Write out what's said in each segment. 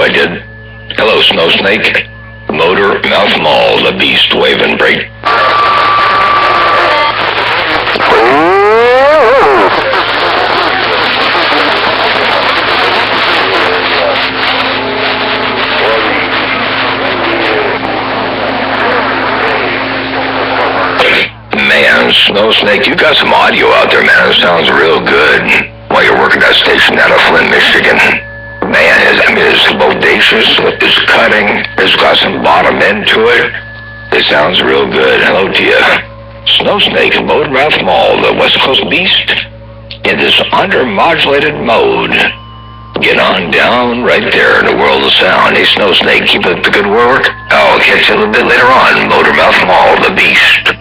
I did. Hello, Snow Snake. Motormouth Maul, the beast, waving break. Man, Snow Snake, you got some audio out there, man. It sounds real good while you're working that station out of Flint, Michigan. Man, it's bodacious, it's cutting, it's got some bottom end to it. It sounds real good. Hello to you. Snow Snake, Motormouth Maul, the West Coast Beast, in this undermodulated mode. Get on down right there in the world of sound. Hey, Snow Snake, keep up the good work. I'll catch you a little bit later on. Motormouth Maul, the Beast.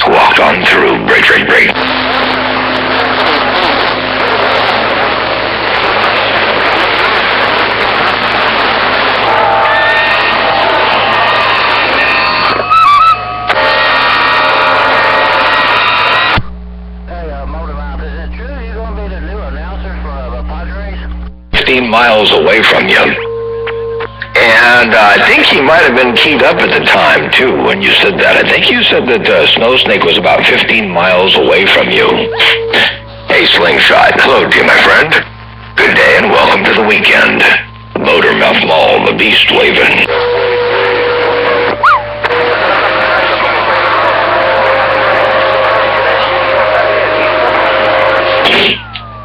Walked on through. Break. Motormouth, is it true you're going to be the new announcer for the Padres? 15 miles away from you. And I think he might have been keyed up at the time, too, when you said that. I think you said that Snow Snake was about 15 miles away from you. Hey, Slingshot. Hello to you, my friend. Good day and welcome to the weekend. Motormouth Maul, the beast waving.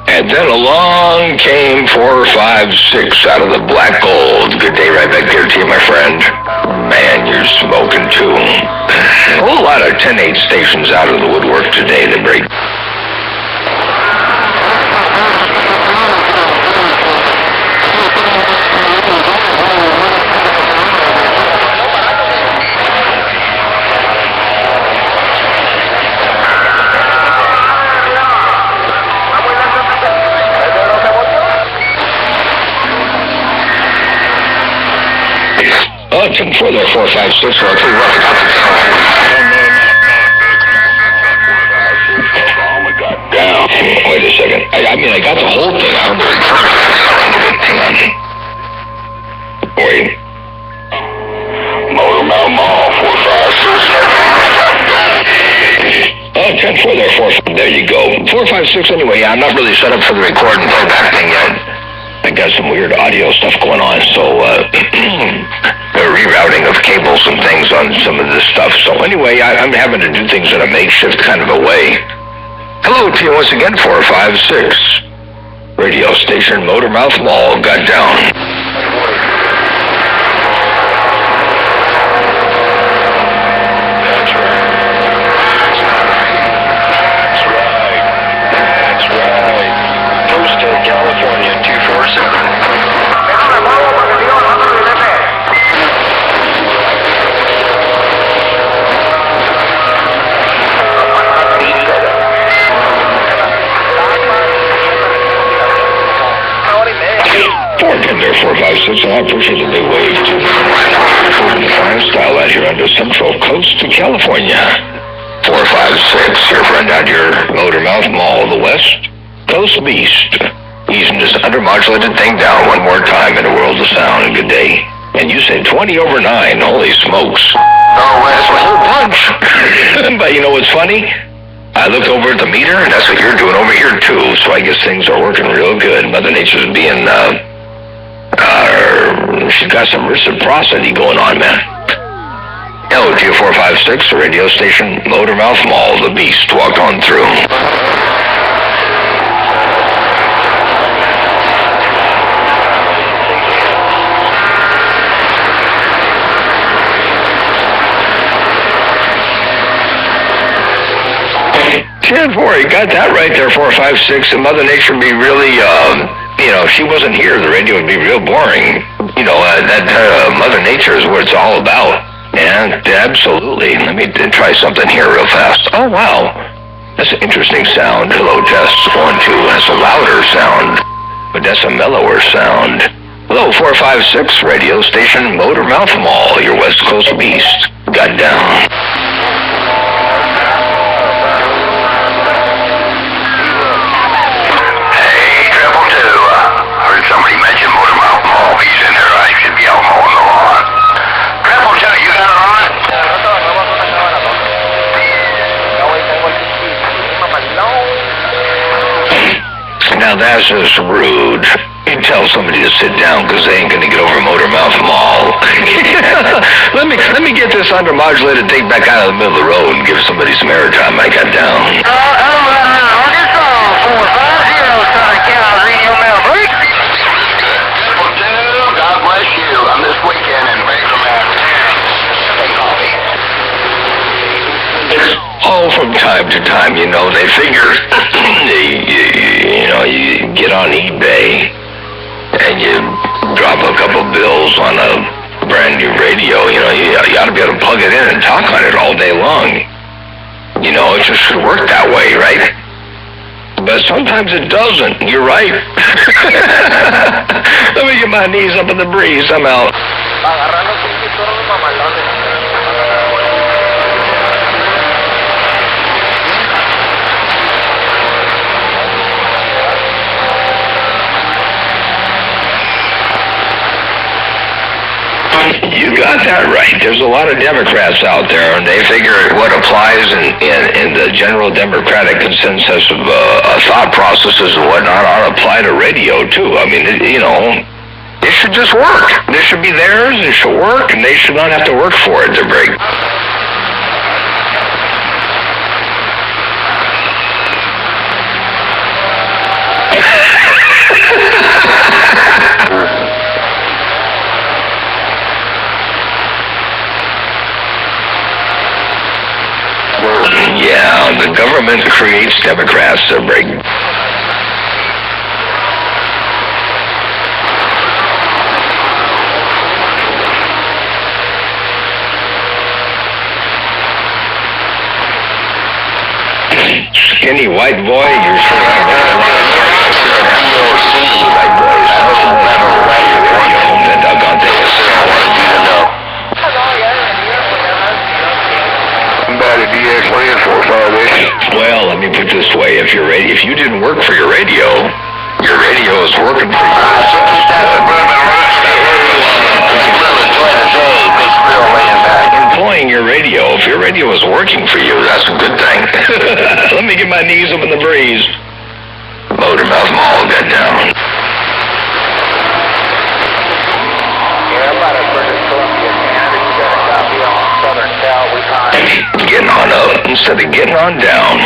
And then along came 4, 5, 6 out of the black gold. Good day right back there to you, my friend. Man, you're smoking too. A whole lot of 10-8 stations out of the woodwork today to break. Oh, 10 for there, 4, 5, 6, 4, 3, well, I got the down. Wait a second. I mean, I got the whole thing. I don't know. Hang on. Wait. Motormouth Maul, 4, 5, 6. Oh, 10 for there, 4, 5. There you go. 4, 5, 6 anyway. Yeah, I'm not really set up for the record and playback thing yet. I got some weird audio stuff going on, so the rerouting of cables and things on some of this stuff. So anyway, I'm having to do things in a makeshift kind of a way. Hello to you once again, 4, 5, 6. Radio station Motormouth Maul got down. There, 4, 5, 6, and I appreciate the big wave to the fine style out here under Central Coast of California. 4, 5, 6, your friend out here, Motormouth Maul, the West Coast Beast. Easing this undermodulated thing down one more time in a world of sound. Good day. And you said 20 over 9, holy smokes. Oh, that's a whole bunch. But you know what's funny? I looked over at the meter, and that's what you're doing over here, too, so I guess things are working real good. Mother Nature's being, she's got some reciprocity going on, man. LG 456, the radio station, Motormouth Maul, the beast, walked on through. You got that right there, 4, 5, 6, and Mother Nature would be really, if she wasn't here, the radio would be real boring. Mother Nature is what it's all about. And absolutely. Let me try something here real fast. Oh, wow. That's an interesting sound. Hello, test 1, 2. That's a louder sound, but that's a mellower sound. Hello, 4, 5, 6, radio station, Motormouth Maul, your West Coast Beast. Got down. Somebody mentioned Motormouth Maul. He's in there. I That's just rude. You tell somebody to sit down because they ain't gonna get over Motormouth Mall. let me get this undermodulated thing back out of the middle of the road and give somebody some airtime. I got down. On this phone, 450, trying to count radio mailbox. God bless you. I'm this weekend in Baker, Oh, from time to time, you know, they figure, you get on eBay and you drop a couple bills on a brand new radio, you ought to be able to plug it in and talk on it all day long. It just should work that way, right? But sometimes it doesn't. You're right. Let me get my knees up in the breeze. I'm out. You got that right. There's a lot of Democrats out there, and they figure what applies in the general Democratic consensus of thought processes and whatnot ought to apply to radio, too. I mean, it should just work. This should be theirs, it should work, and they should not have to work for it to break. Yeah, the government creates Democrats to break. Skinny white boy, you're sure Well, let me put it this way: if you didn't work for your radio is working for you. Employing your radio, if your radio is working for you, that's a good thing. Let me get my knees up in the breeze. Motormouth Mall got down. Getting on up instead of getting on down.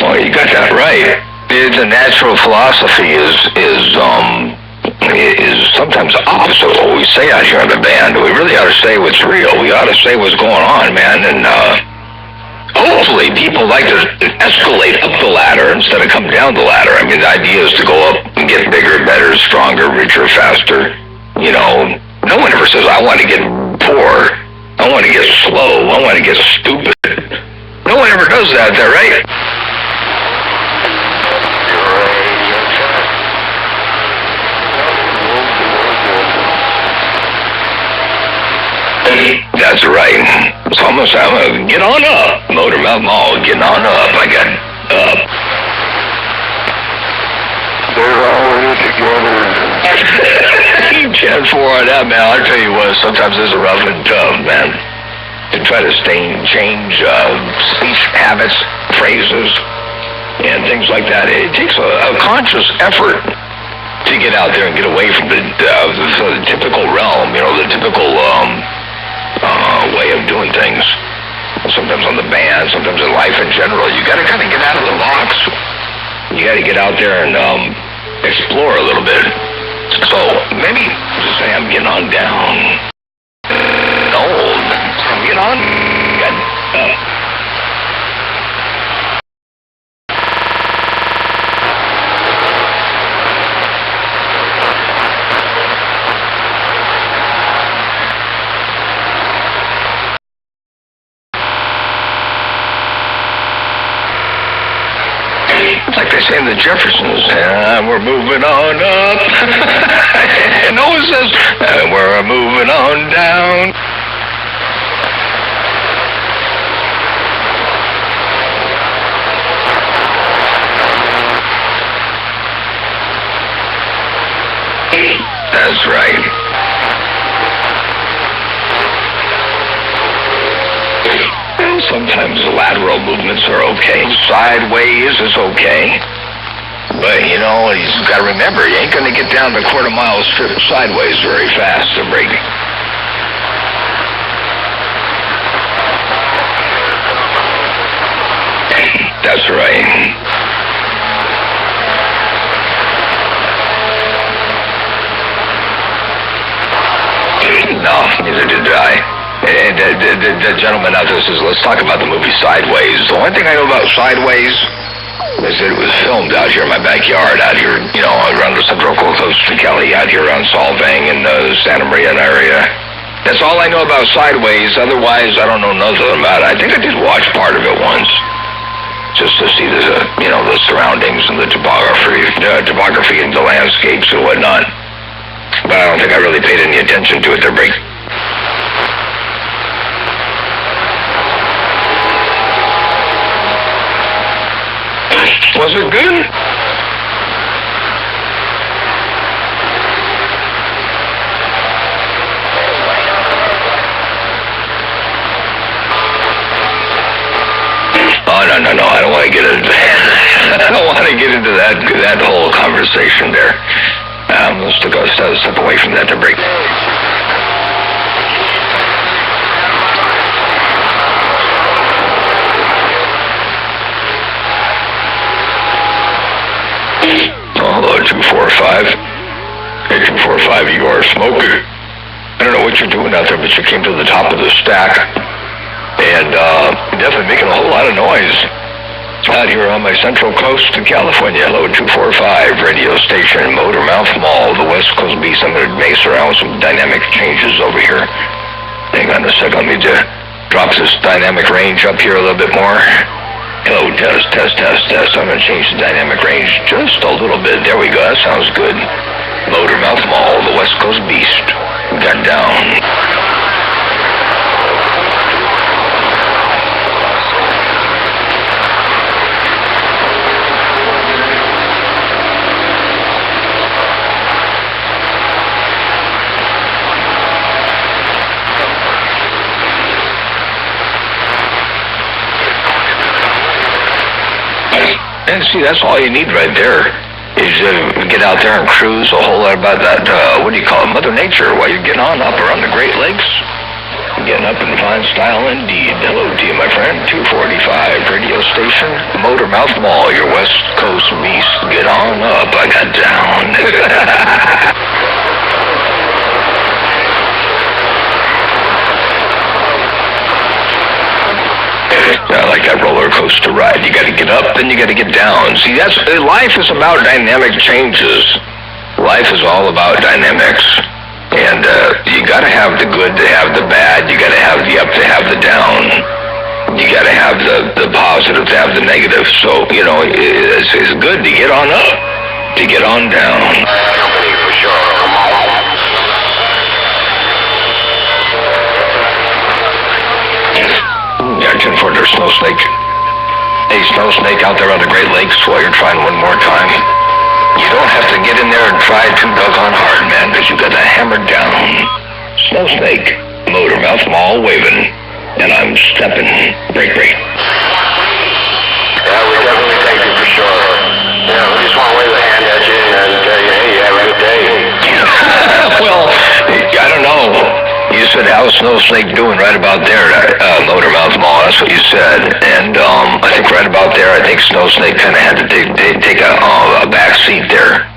Well, you got that right. The natural philosophy is sometimes opposite of what we say out here in the band. We really ought to say what's real. We ought to say what's going on, man, and hopefully people like to escalate up the ladder instead of come down the ladder. I mean, the idea is to go up and get bigger, better, stronger, richer, faster. No one ever says, I want to get poor. I want to get slow. I want to get stupid. No one ever does that, right? That's right. So I'm gonna get on up. Motormouth Mall, getting on up. I got up. They're all in it together. You can't for that, man. I'll tell you what, sometimes it's rough and tough, man. To try to change speech habits, phrases, and things like that. It takes a conscious effort to get out there and get away from the typical realm, the typical way of doing things. Sometimes on the band, sometimes in life in general. You got to kind of get out of the box. You got to get out there and explore a little bit. So maybe just say I'm getting on down. Old. I'm getting on. Like they say in the Jeffersons, we're moving on up. And no one says, we're moving on down. Sometimes lateral movements are okay. Sideways is okay. But, you know, you've got to remember, you ain't going to get down the quarter-mile strip sideways very fast to brake. That's right. No, neither did I. And the gentleman out there says, let's talk about the movie Sideways. The one thing I know about Sideways is that it was filmed out here in my backyard, out here, you know, around the Central Coast of Cali, out here around Solvang and the Santa Maria area. That's all I know about Sideways. Otherwise, I don't know nothing about it. I think I did watch part of it once, just to see the, you know, the surroundings and the topography and the landscapes and whatnot. But I don't think I really paid any attention to it there, Break. Was it good? Oh, no, I don't want to get into that. I don't want to get into that whole conversation there. Let's step away from that to break. Hello, 245. Hey, 245, you are a smoker. I don't know what you're doing out there, but you came to the top of the stack. And definitely making a whole lot of noise out here on my Central Coast in California. Hello, 245, radio station, Motormouth Mall, the West Coast Beast. I'm going to base around some dynamic changes over here. Hang on a second, let me just drop this dynamic range up here a little bit more. Hello, test. I'm going to change the dynamic range just a little bit. There we go, that sounds good. Motormouth Mall, the West Coast Beast. Got down. And see, that's all you need right there, is get out there and cruise a whole lot about that, what do you call it, Mother Nature, while you're getting on up around the Great Lakes. Getting up in fine style indeed. Hello to you, my friend. 245 radio station, Motormouth Mall, your West Coast Beast. Get on up, I got down. I like that roller coaster ride. You got to get up, then you got to get down. See, life is about dynamic changes. Life is all about dynamics. And you got to have the good to have the bad. You got to have the up to have the down. You got to have the positive to have the negative. So, you know, it's good to get on up, to get on down. Company for sure. Yeah, 10 for their Snow Snake. Hey, Snow Snake out there on the Great Lakes while you're trying one more time. You don't have to get in there and try too doggone hard, man, because you got to hammer down. Snow Snake, Motormouth Mall waving, and I'm stepping. Break. Yeah, we definitely thank you for sure. Yeah, we just want to wave a hand at you and tell you, hey, you have a good day. Well, I don't know. You said, how's Snow Snake doing right about there, Motormouth Mall? That's what you said. And I think right about there, I think Snow Snake kind of had to take a back seat there,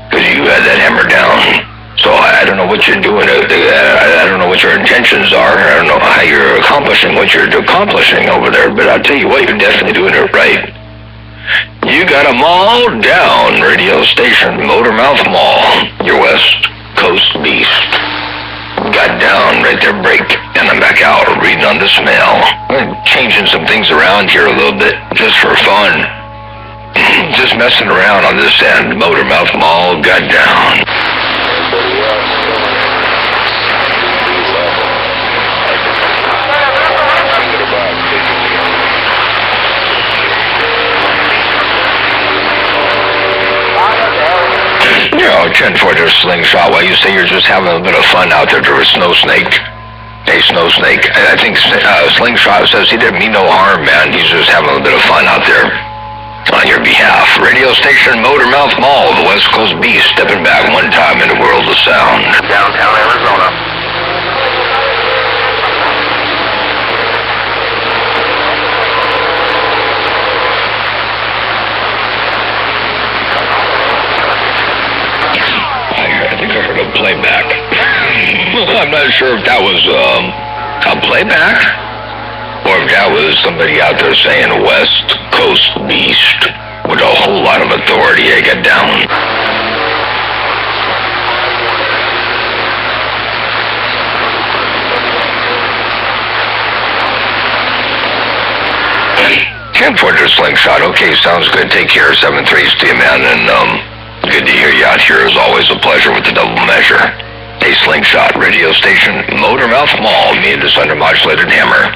because you had that hammer down. So I don't know what you're doing. I don't know what your intentions are. I don't know how you're accomplishing what you're accomplishing over there. But I'll tell you what, you're definitely doing it right. You got a mall down radio station, Motormouth Mall, your West Coast Beast. Got down right there, break, and I'm back out reading on this mail. I'm changing some things around here a little bit, just for fun. Just messing around on this end. Motormouth Mall got down. You know, 10 for their slingshot. While you say you're just having a bit of fun out there to a Snow Snake. Hey, Snow Snake, I think Slingshot says he didn't mean no harm, man. He's just having a bit of fun out there. On your behalf, radio station Motormouth Mall, the West Coast Beast, stepping back one time in the world of sound. Downtown Arizona. I think I heard a playback. I'm not sure if that was a playback or if that was somebody out there saying West Coast Beast with a whole lot of authority. I get down. Can't put your Slingshot. Okay, sounds good. Take care. 7-3s to you, man, and good to hear you out here. It's always a pleasure with the double measure. Hey, Slingshot, radio station, Motormouth Mall, me and this undermodulated hammer.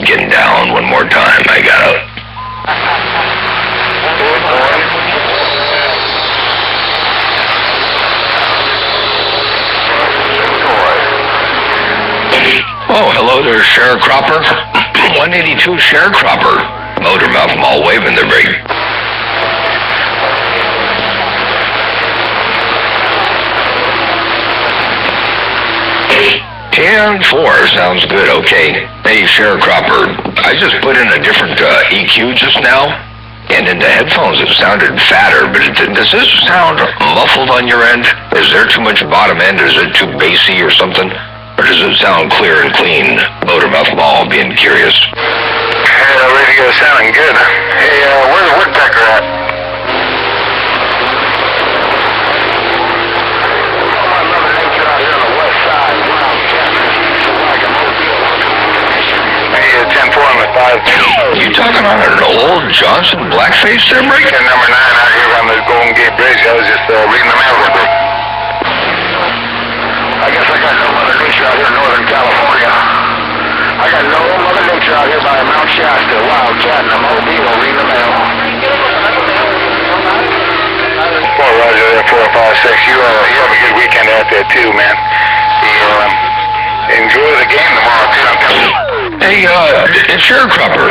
Getting down one more time. I got it. Oh, hello there, Sharecropper. 182 Sharecropper. Motormouth Mall waving the rig. 10-4 sounds good, okay. Hey, Sharecropper, I just put in a different EQ just now, and in the headphones it sounded fatter, but does this sound muffled on your end? Is there too much bottom end? Is it too bassy or something? Or does it sound clear and clean? Motormouth Mall, being curious. Radio sounding good. Hey, where's the woodpecker at? You talking on an old Johnson blackface there, Mike? Number 9 out here on the Golden Gate Bridge. I was just reading the mail real quick. I guess I got no mother nature out here in Northern California. I got no mother nature out here by Mount Shasta, Wildcat, and a Mobile reading the mail. 4 Roger there, 456. You have a good weekend out there too, man. Enjoy the game tomorrow too. Hey, Sharecropper,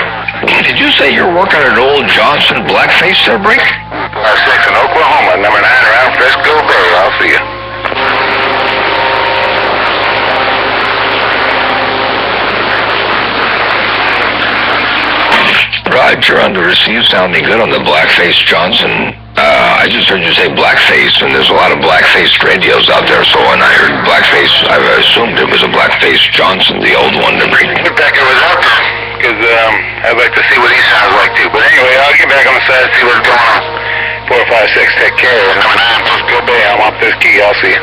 did you say you're working at an old Johnson blackface there, Brick? 6 in Oklahoma, number 9 around Frisco Bay. I'll see you. Roger, under receive, sounding good on the blackface Johnson. I just heard you say blackface, and there's a lot of blackface radios out there, so when I heard blackface, I assumed it was a blackface Johnson, the old one. Woodpecker was out there, because I'd like to see what he sounds like too. But anyway, I'll get back on the side and see what's going on. 456, take care. Number 9, Frisco Bay, I'm off this key. I'll see you.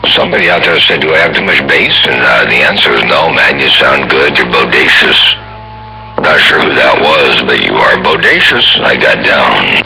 Somebody out there said, do I have too much bass? And the answer is no, man. You sound good. You're bodacious. Not sure who that was, but you are bodacious. I got down.